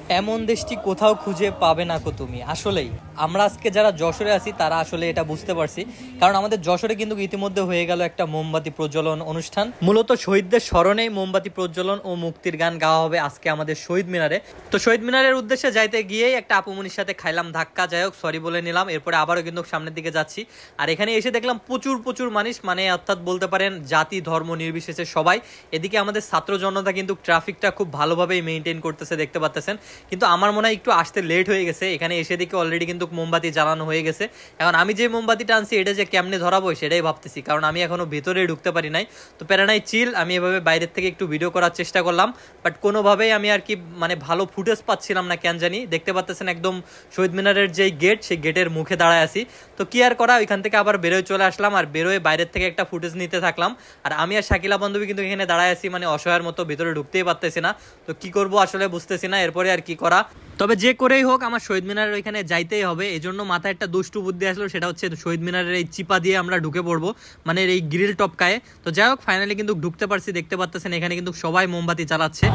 এমন দেশটি কোথাও খুঁজে পাবে না কো তুমি। আসলেই আমরা আজকে যারা যশোরে আছি তারা আসলে এটা বুঝতে পারছি, কারণ আমাদের যশোরে কিন্তু ইতিমধ্যে হয়ে গেল একটা মোমবাতি প্রজ্বলন অনুষ্ঠান। মূলত শহীদদের স্মরণে মোমবাতি প্রজ্বলন ও মুক্তির গান গাওয়া হবে আজকে আমাদের শহীদ মিনারে। তো শহীদ মিনারের উদ্দেশ্যে যাইতে গিয়েই একটা আপুমনির সাথে খাইলাম ধাক্কা, যাই হোক সরি বলে নিলাম। এরপরে আবারও কিন্তু সামনের দিকে যাচ্ছি, আর এখানে এসে দেখলাম প্রচুর প্রচুর মানুষ, মানে অর্থাৎ বলতে পারেন জাতি ধর্ম নির্বিশেষে সবাই। এদিকে আমাদের ছাত্র জনতা কিন্তু ট্রাফিকটা খুব ভালোভাবেই মেনটেন করতেছে, দেখতে পাচ্ছেন। কিন্তু আমার মনে হয় একটু আসতে লেট হয়ে গেছে, এখানে এসে দেখে অলরেডি কিন্তু মোমবাতি জ্বালানো হয়ে গেছে। এখন আমি যে মোমবাতিটা আনছি এটা যে কেমনে ধরাবো সেটাই ভাবতেছি, কারণ আমি এখনো ভেতরে ঢুকতে পারি নাই। তো প্যারানাই চিল, আমি এভাবে বাইরের থেকে একটু ভিডিও করার চেষ্টা করলাম, বাট কোনোভাবেই আমি আর কি মানে ভালো ফুটেজ পাচ্ছিলাম না কেন জানি। দেখতে পাচ্ছেন একদম শহীদ মিনারের যে গেট, সেই গেটের মুখে দাঁড়ায় আছি। তো কি আর করা, ওইখান থেকে আবার বেরোয় চলে আসলাম, আর বেরোয় বাইরের থেকে একটা ফুটেজ নিতে থাকলাম। আর আমি আর শাকিলা বান্ধবী কিন্তু এখানে দাঁড়ায় আছি, মানে অসহায়ের মতো, ভিতরে ঢুকতেই পারতেছি না। তো কি করব আসলে বুঝতেছি না, এরপরে আর কি করা। তবে যে করেই হোক আমার শহীদ মিনারের ওইখানে যাইতেই হবে। এই জন্য মাথায় একটা দুষ্টু বুদ্ধি আসলো, সেটা হচ্ছে শহীদ মিনারের এই চিপা দিয়ে আমরা ঢুকে পড়বো, মানে এই গ্রিল টপকায়ে। তো যাই হোক ফাইনালি কিন্তু ঢুকতে পারছি। দেখতে পাচ্ছেন এখানে কিন্তু সবাই মোমবাতি জ্বালাচ্ছে।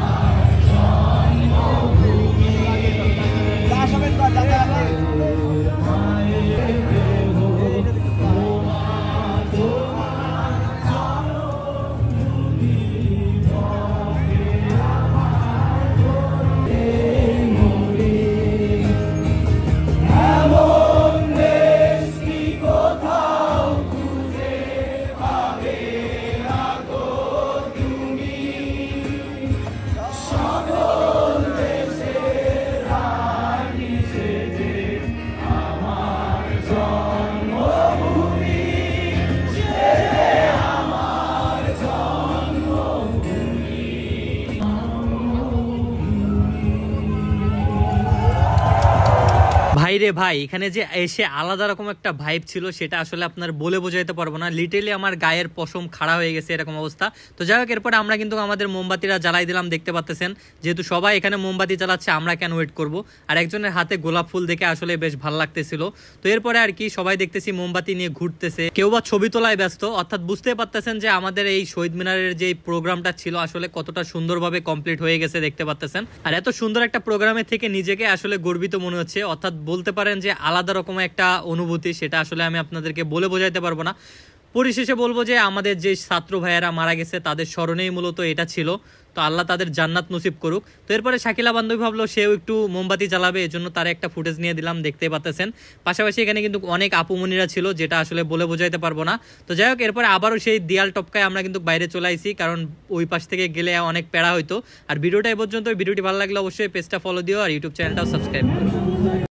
ভাই রে ভাই, এখানে যে এসে আলাদা রকম একটা ভাইব ছিল সেটা আসলে আপনার বলে বোঝাইতে পারবো না। লিটারেলি আমার গায়ের পশম খাড়া হয়ে গেছে এরকম অবস্থা। তো যাই হোক এরপরে আমরা কিন্তু আমাদের মোমবাতিরা জ্বালাই দিলাম, দেখতে পাচ্ছেন। যেহেতু সবাই এখানে মোমবাতি জ্বালাচ্ছে, আমরা কেন ওয়েট করব। আর একজনের হাতে গোলাপ ফুল দেখে আসলে বেশ ভালো লাগতেছিল। তো এরপরে আর কি সবাই দেখতেছি মোমবাতি নিয়ে ঘুরতেছে, কেউ বা ছবি তোলায় ব্যস্ত। অর্থাৎ বুঝতে পারতেছেন যে আমাদের এই শহীদ মিনারের যে প্রোগ্রামটা ছিল আসলে কতটা সুন্দরভাবে কমপ্লিট হয়ে গেছে, দেখতে পাচ্তেছেন। আর এত সুন্দর একটা প্রোগ্রামে থেকে নিজেকে আসলে গর্বিত মনে হচ্ছে। অর্থাৎ বলতে পারেন যে আলাদা রকমের একটা অনুভূতি, সেটা আসলে আমি আপনাদেরকে বলে বোঝাইতে পারবো না। পরিশেষে বলবো যে আমাদের যে ছাত্র ভাইয়েরা মারা গেছে তাদের স্মরণেই মূলত এটা ছিল। তো আল্লাহ তাদের জান্নাত নসিব করুক। তো এরপরে শাকিলা বান্ধবী ভাবলো সেও একটু মোমবাতি জ্বালাবে, এর জন্য তার একটা ফুটেজ নিয়ে দিলাম, দেখতে পাচ্ছেন। পাশাপাশি এখানে কিন্তু অনেক আপুমনিরা ছিল, যেটা আসলে বলে বোঝাইতে পারবো না। তো যাই হোক এরপরে আবারও সেই দেয়াল টপকায় আমরা কিন্তু বাইরে চলে আইছি, কারণ ওই পাশ থেকে গেলে অনেক প্যারা হইতো। আর ভিডিওটা এই পর্যন্ত। ভিডিওটি ভালো লাগলে অবশ্যই পেজটা ফলো দিও আর ইউটিউব চ্যানেলটাও সাবস্ক্রাইব করো।